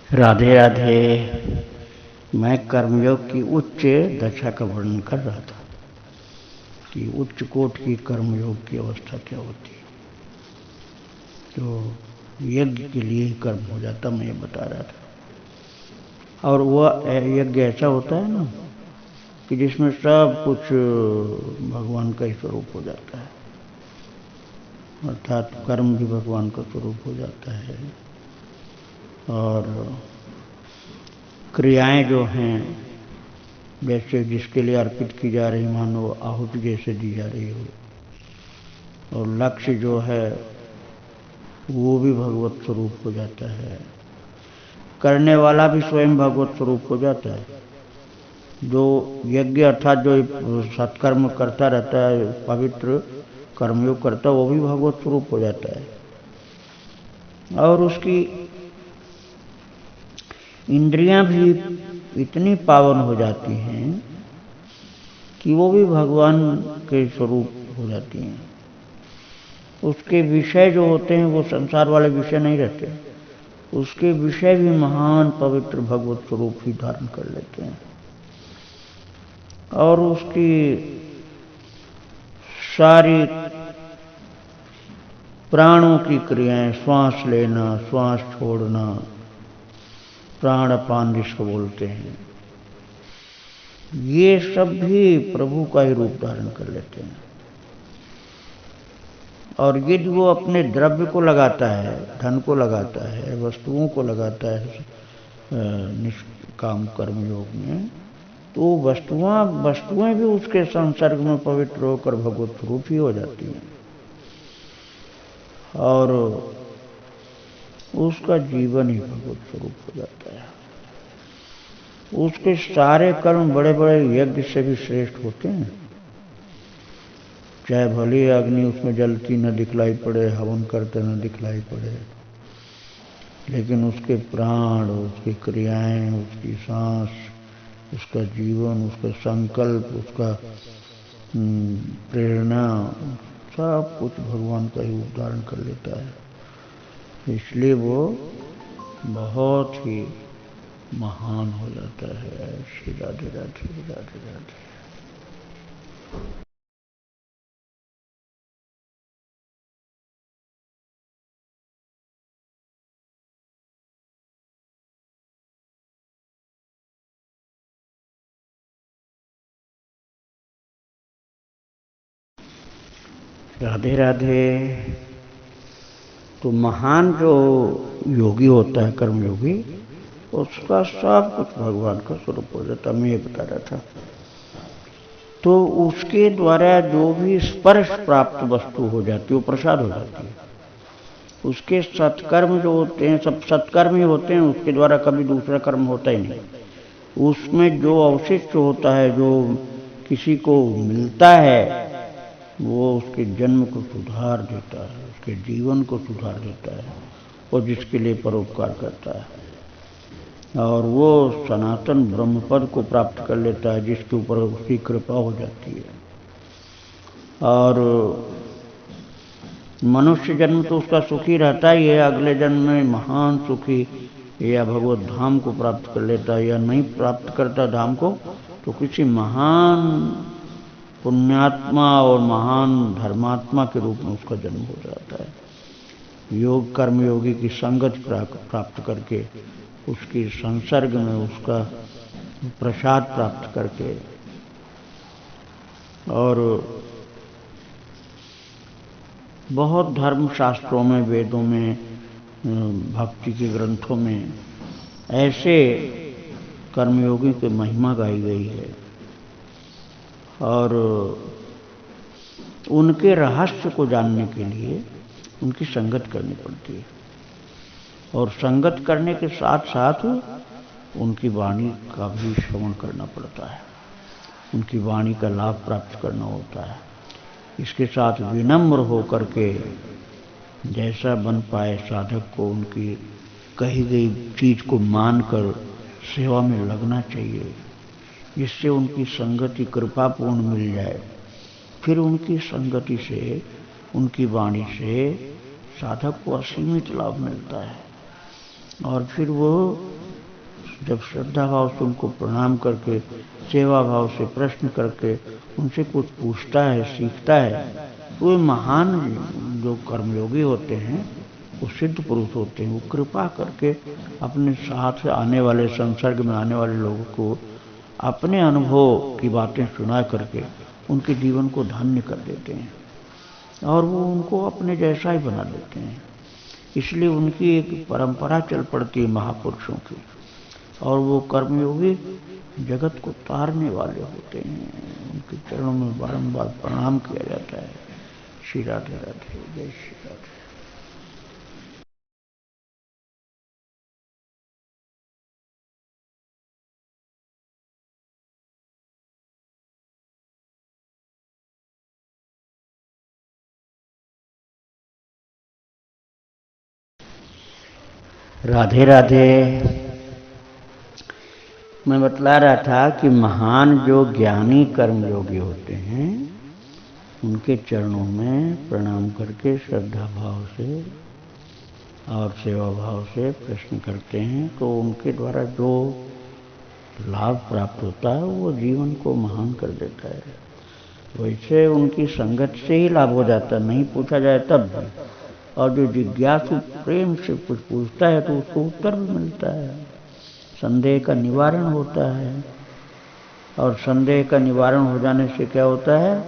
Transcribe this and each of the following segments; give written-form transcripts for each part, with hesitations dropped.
राधे राधे। मैं कर्मयोग की उच्च दशा का वर्णन कर रहा था कि उच्च कोट की कर्मयोग की अवस्था क्या होती है। तो यज्ञ के लिए कर्म हो जाता, मैं ये बता रहा था। और वह यज्ञ ऐसा होता है ना कि जिसमें सब कुछ भगवान का ही स्वरूप हो जाता है, अर्थात कर्म भी भगवान का स्वरूप हो जाता है। और क्रियाएं जो हैं जैसे जिसके लिए अर्पित की जा रही मानो आहुति जैसे दी जा रही हो, और लक्ष्य जो है वो भी भगवत स्वरूप हो जाता है। करने वाला भी स्वयं भगवत स्वरूप हो जाता है। जो यज्ञ अर्थात जो सत्कर्म करता रहता है, पवित्र कर्मयोग करता है, वो भी भगवत स्वरूप हो जाता है। और उसकी इंद्रियां भी इतनी पावन हो जाती हैं कि वो भी भगवान के स्वरूप हो जाती हैं। उसके विषय जो होते हैं वो संसार वाले विषय नहीं रहते, उसके विषय भी महान पवित्र भगवत स्वरूप ही धारण कर लेते हैं। और उसकी सारी प्राणों की क्रियाएं, श्वास लेना, श्वास छोड़ना, प्राण अपान जिसको बोलते हैं, ये सब भी प्रभु का ही रूप धारण कर लेते हैं। और यदि वो अपने द्रव्य को लगाता है, धन को लगाता है, वस्तुओं को लगाता है निष्काम कर्म योग में, तो वस्तुएं भी उसके संसर्ग में पवित्र होकर भगवत स्वरूप ही हो जाती हैं। और उसका जीवन ही भगवत स्वरूप हो जाता है। उसके सारे कर्म बड़े बड़े यज्ञ से भी श्रेष्ठ होते हैं। चाहे भली अग्नि उसमें जलती न दिखलाई पड़े, हवन करते न दिखलाई पड़े, लेकिन उसके प्राण, उसकी क्रियाएं, उसकी सांस, उसका जीवन, उसका संकल्प, उसका प्रेरणा, सब कुछ भगवान का ही उद्धारण कर लेता है। इसलिए वो बहुत ही महान हो जाता है। श्री राधे राधे राधे राधे। राधे राधे। तो महान जो योगी होता है, कर्मयोगी, उसका सब कुछ भगवान का स्वरूप हो जाता है। मैं ये बता रहा था। तो उसके द्वारा जो भी स्पर्श प्राप्त वस्तु हो जाती है वो प्रसाद हो जाती है। उसके सत्कर्म जो होते हैं सब सत्कर्म ही होते हैं, उसके द्वारा कभी दूसरा कर्म होता ही नहीं। उसमें जो अवशिष्ट होता है, जो किसी को मिलता है, वो उसके जन्म को सुधार देता है, उसके जीवन को सुधार देता है, और जिसके लिए परोपकार करता है। और वो सनातन ब्रह्म पद को प्राप्त कर लेता है, जिसके ऊपर उसकी कृपा हो जाती है। और मनुष्य जन्म तो उसका सुखी रहता ही है, अगले जन्म में महान सुखी या भगवत धाम को प्राप्त कर लेता है, या नहीं प्राप्त करता धाम को तो किसी महान पुण्यात्मा और महान धर्मात्मा के रूप में उसका जन्म हो जाता है। योग कर्मयोगी की संगत प्राप्त करके, उसकी संसर्ग में उसका प्रसाद प्राप्त करके, और बहुत धर्म शास्त्रों में, वेदों में, भक्ति के ग्रंथों में ऐसे कर्मयोगी की महिमा गाई गई है। और उनके रहस्य को जानने के लिए उनकी संगत करनी पड़ती है, और संगत करने के साथ साथ उनकी वाणी का भी श्रवण करना पड़ता है, उनकी वाणी का लाभ प्राप्त करना होता है। इसके साथ विनम्र होकर के जैसा बन पाए साधक को उनकी कही गई चीज को मानकर सेवा में लगना चाहिए, जिससे उनकी संगति कृपापूर्ण मिल जाए। फिर उनकी संगति से, उनकी वाणी से साधक को असीमित लाभ मिलता है, और फिर वो जब श्रद्धा भाव से उनको प्रणाम करके, सेवा भाव से प्रश्न करके उनसे कुछ पूछता है, सीखता है, तो वे महान जो कर्मयोगी होते हैं, वो सिद्ध पुरुष होते हैं। वो कृपा करके अपने साथ आने वाले, संसर्ग में आने वाले लोगों को अपने अनुभव की बातें सुना करके उनके जीवन को धन्य कर देते हैं और वो उनको अपने जैसा ही बना देते हैं। इसलिए उनकी एक परंपरा चल पड़ती है महापुरुषों की, और वो कर्मयोगी जगत को तारने वाले होते हैं। उनके चरणों में बारंबार प्रणाम किया जाता है। श्री राधे राधे, जय श्री राधे। राधे राधे। मैं बतला रहा था कि महान जो ज्ञानी कर्मयोगी होते हैं, उनके चरणों में प्रणाम करके श्रद्धा भाव से और सेवा भाव से प्रश्न करते हैं, तो उनके द्वारा जो लाभ प्राप्त होता है वो जीवन को महान कर देता है। वैसे उनकी संगत से ही लाभ हो जाता है, नहीं पूछा जाए तब भी। और जो जिज्ञासु प्रेम से कुछ पूछता है तो उसको उत्तर भी मिलता है, संदेह का निवारण होता है। और संदेह का निवारण हो जाने से क्या होता है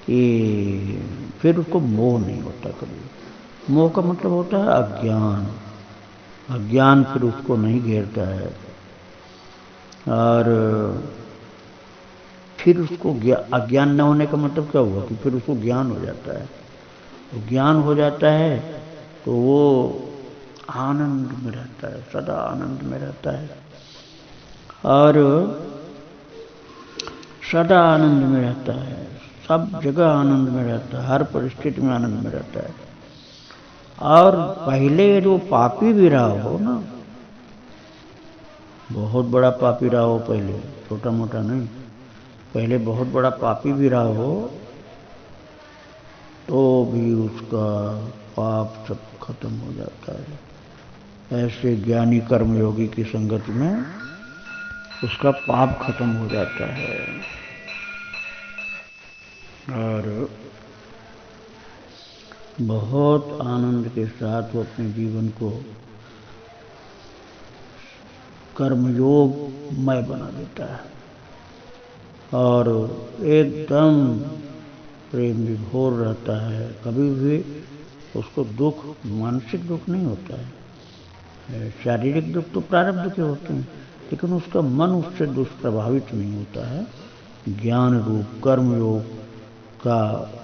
कि फिर उसको मोह नहीं होता कभी। मोह का मतलब होता है अज्ञान। अज्ञान फिर उसको नहीं घेरता है, और फिर उसको अज्ञान न होने का मतलब क्या हुआ कि फिर उसको ज्ञान हो जाता है। तो ज्ञान हो जाता है तो वो आनंद में रहता है, सदा आनंद में रहता है, और सदा आनंद में रहता है, सब जगह आनंद में रहता है, हर परिस्थिति में आनंद में रहता है। और पहले जो पापी भी रहा हो ना, बहुत बड़ा पापी रहा हो पहले, छोटा मोटा नहीं, पहले बहुत बड़ा पापी भी रहा हो, तो भी उसका पाप सब खत्म हो जाता है। ऐसे ज्ञानी कर्मयोगी की संगत में उसका पाप खत्म हो जाता है, और बहुत आनंद के साथ वो अपने जीवन को कर्मयोगमय बना देता है, और एकदम प्रेम विभोर रहता है। कभी भी उसको दुख, मानसिक दुख नहीं होता है। शारीरिक दुख तो प्रारब्ध के होते हैं, लेकिन उसका मन उससे दुष्प्रभावित नहीं होता है। ज्ञान रूप कर्मयोग का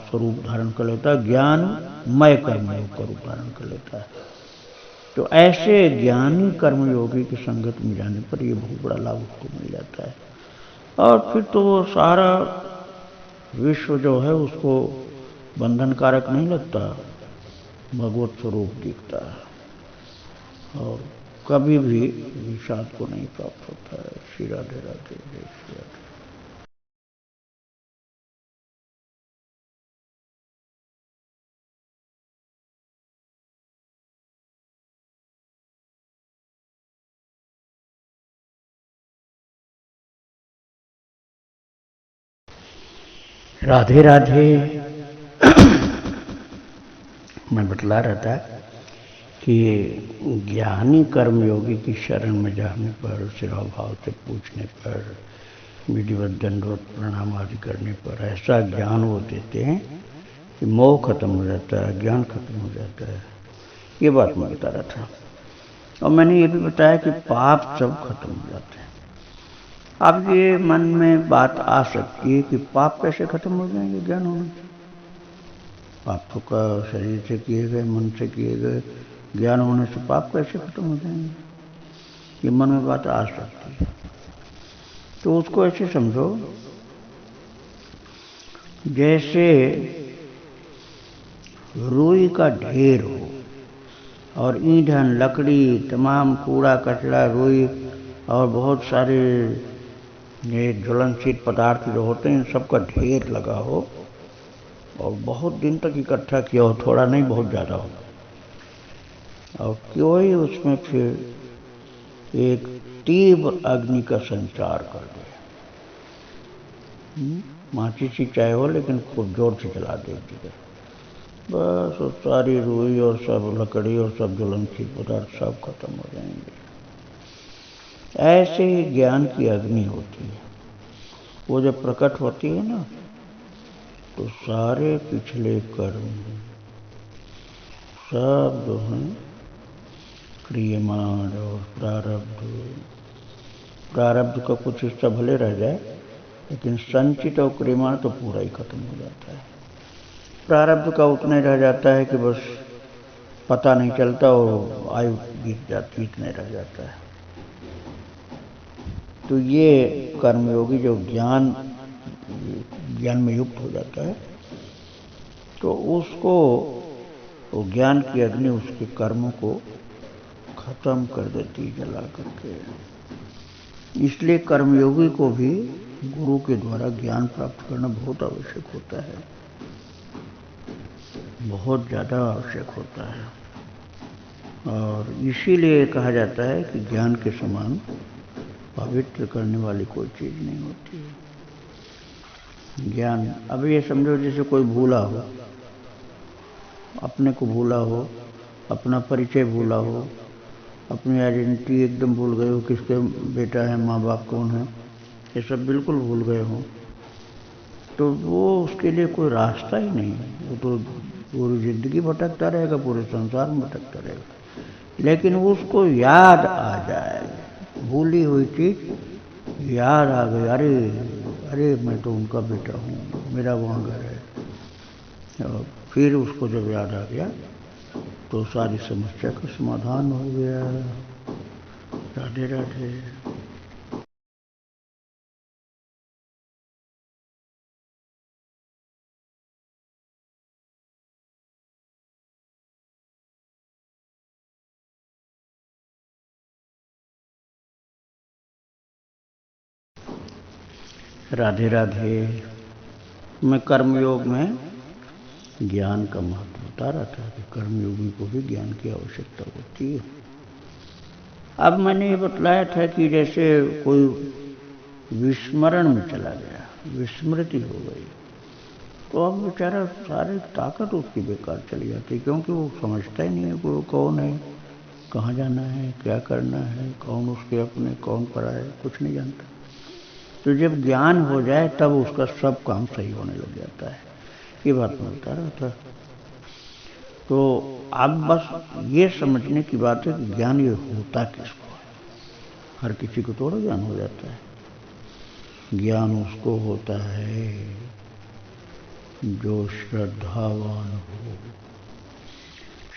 स्वरूप धारण कर लेता है, ज्ञानमय कर्मयोग का रूप धारण कर लेता है। तो ऐसे ज्ञानी कर्मयोगी की संगत में जाने पर ये बहुत बड़ा लाभ उसको मिल जाता है, और फिर तो वो सारा विश्व जो है उसको बंधन कारक नहीं लगता, भगवत स्वरूप दिखता है, और कभी भी विषाद को नहीं प्राप्त होता है। श्री राधे राधे, जय श्री राधे। राधे राधे। मैं बतला रहा था कि ज्ञानी कर्मयोगी की शरण में जाने पर, सेवा भाव से पूछने पर, विधिवत दंडवत प्रणाम आदि करने पर ऐसा ज्ञान वो देते हैं कि मोह खत्म हो जाता है, ज्ञान खत्म हो जाता है। ये बात मैं बता रहा था। और मैंने ये भी बताया कि पाप सब खत्म हो जाते हैं। अब ये मन में बात आ सकती है कि पाप कैसे खत्म हो जाएंगे ज्ञान होने से? पाप तो का शरीर से किए गए, मन से किए गए, ज्ञान होने से पाप कैसे खत्म हो जाएंगे? ये मन में बात आ सकती है। तो उसको ऐसे समझो जैसे रुई का ढेर हो, और ईंधन, लकड़ी, तमाम कूड़ा कचरा, रुई और बहुत सारे ये ज्वलनशील पदार्थ जो होते हैं, सबका ढेर लगा हो, और बहुत दिन तक इकट्ठा किया हो, थोड़ा नहीं बहुत ज़्यादा हो, और क्यों ही उसमें फिर एक तीव्र अग्नि का संचार कर दे। माचिस ही चाहे हो, लेकिन खूब जोर से जला देती है, बस वो सारी रुई और सब लकड़ी और सब ज्वलनशील पदार्थ सब खत्म हो जाएंगे। ऐसे ही ज्ञान की अग्नि होती है। वो जब प्रकट होती है ना, तो सारे पिछले कर्म सब जो हैं क्रियमाण और प्रारब्ध का कुछ हिस्सा भले रह जाए, लेकिन संचित और क्रियमाण तो पूरा ही खत्म हो जाता है। प्रारब्ध का उतना ही रह जाता है कि बस पता नहीं चलता और आयु बीत जाती, इतने रह जाता है। तो ये कर्मयोगी जो ज्ञान में युक्त हो जाता है, तो उसको वो ज्ञान की अग्नि उसके कर्मों को खत्म कर देती, जला करके। इसलिए कर्मयोगी को भी गुरु के द्वारा ज्ञान प्राप्त करना बहुत आवश्यक होता है, बहुत ज़्यादा आवश्यक होता है। और इसीलिए कहा जाता है कि ज्ञान के समान पवित्र करने वाली कोई चीज़ नहीं होती है। ज्ञान, अब ये समझो जैसे कोई भूला हो, अपने को भूला हो, अपना परिचय भूला हो, अपनी आइडेंटिटी एकदम भूल गए हो, किसके बेटा है, माँ बाप कौन है, ये सब बिल्कुल भूल गए हो, तो वो उसके लिए कोई रास्ता ही नहीं है। वो तो पूरी जिंदगी भटकता रहेगा, पूरे संसार में भटकता रहेगा। लेकिन उसको याद आ जाए, भूली हुई चीज याद आ गई, अरे अरे मैं तो उनका बेटा हूँ, मेरा वहाँ घर है। और फिर उसको जब याद आ गया तो सारी समस्या का समाधान हो गया। राधे राधे। राधे राधे। मैं कर्मयोग में ज्ञान का महत्व बता रहा था कि कर्मयोगी को भी ज्ञान की आवश्यकता होती है। अब मैंने ये बतलाया था कि जैसे कोई विस्मरण में चला गया, विस्मृति हो गई, तो अब बेचारा सारी ताकत उसकी बेकार चली जाती, क्योंकि वो समझता ही नहीं है कि वो कौन है, कहाँ जाना है, क्या करना है, कौन उसके अपने, कौन पराया है, कुछ नहीं जानता। तो जब ज्ञान हो जाए तब उसका सब काम सही होने लग जाता है। ये बात मैं बता रहा था। तो अब बस ये समझने की बात है कि ज्ञान ये होता किसको है। हर किसी को थोड़ा ज्ञान हो जाता है। ज्ञान उसको होता है जो श्रद्धावान हो।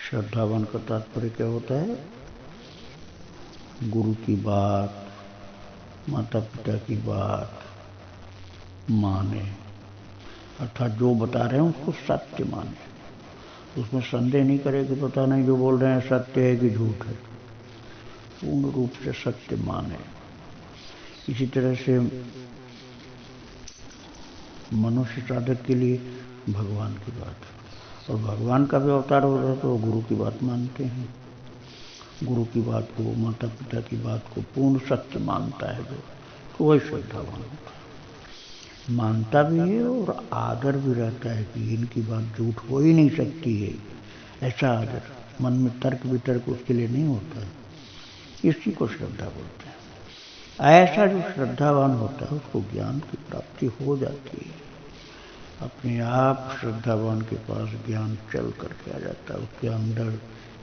श्रद्धावान का तात्पर्य क्या होता है? गुरु की बात, माता पिता की बात माने, अर्थात जो बता रहे हैं उसको सत्य माने, उसमें संदेह नहीं करे कि पता नहीं जो बोल रहे हैं सत्य है कि झूठ है, पूर्ण रूप से सत्य माने। इसी तरह से मनुष्य साधक के लिए भगवान की बात, और भगवान का भी अवतार हो रहा है तो गुरु की बात मानते हैं। गुरु की बात को, माता पिता की बात को पूर्ण सत्य मानता है जो, तो वही श्रद्धावान होता है। मानता भी है और आदर भी रहता है कि इनकी बात झूठ हो ही नहीं सकती है, ऐसा आदर। मन में तर्क वितर्क उसके लिए नहीं होता है। इसी को श्रद्धा बोलते हैं। ऐसा जो श्रद्धावान होता है उसको ज्ञान की प्राप्ति हो जाती है। अपने आप श्रद्धावान के पास ज्ञान चल करके आ जाता है, उसके अंदर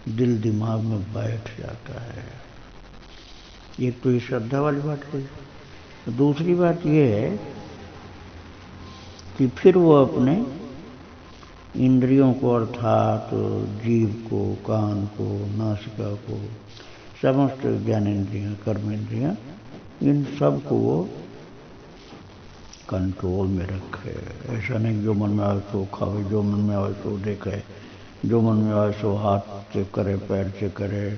दिल दिमाग में बैठ जाता है। एक तो ये श्रद्धा वाली बात है। दूसरी बात ये है कि फिर वो अपने इंद्रियों को, अर्थात जीव को, कान को, नासिका को, समस्त ज्ञानेंद्रियां, कर्मेंद्रियां, इन सब को वो कंट्रोल में रखे। ऐसा नहीं जो मन में आए सो खावे, जो मन में आए सो देखे, जो मन में आए सो हाथ से करे, पैर से करे,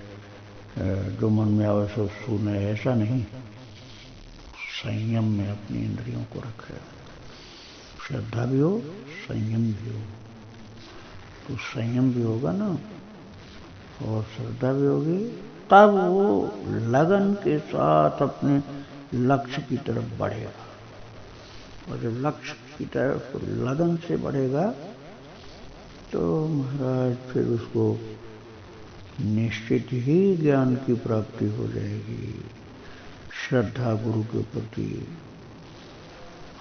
जो मन में आए सो सुने, ऐसा नहीं। संयम में अपनी इंद्रियों को रखे। श्रद्धा भी हो, संयम भी हो। तो संयम भी होगा ना और श्रद्धा भी होगी, तब वो लगन के साथ अपने लक्ष्य की तरफ बढ़ेगा। और जब लक्ष्य की तरफ लगन से बढ़ेगा तो महाराज फिर उसको निश्चित ही ज्ञान की प्राप्ति हो जाएगी। श्रद्धा गुरु के प्रति,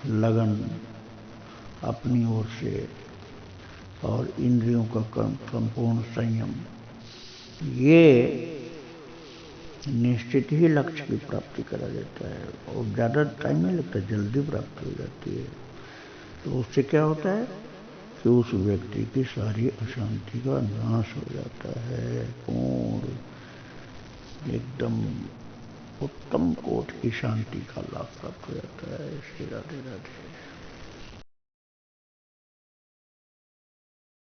लगन अपनी ओर से, और इंद्रियों का संपूर्ण संयम, ये निश्चित ही लक्ष्य की प्राप्ति करा देता है। और ज़्यादा टाइम नहीं लगता, जल्दी प्राप्ति हो जाती है। तो उससे क्या होता है कि उस व्यक्ति की सारी अशांति का नाश हो जाता है। पूर्ण एकदम उत्तम कोटि की शांति का लाभ प्राप्त हो जाता है। श्री राधे राधे।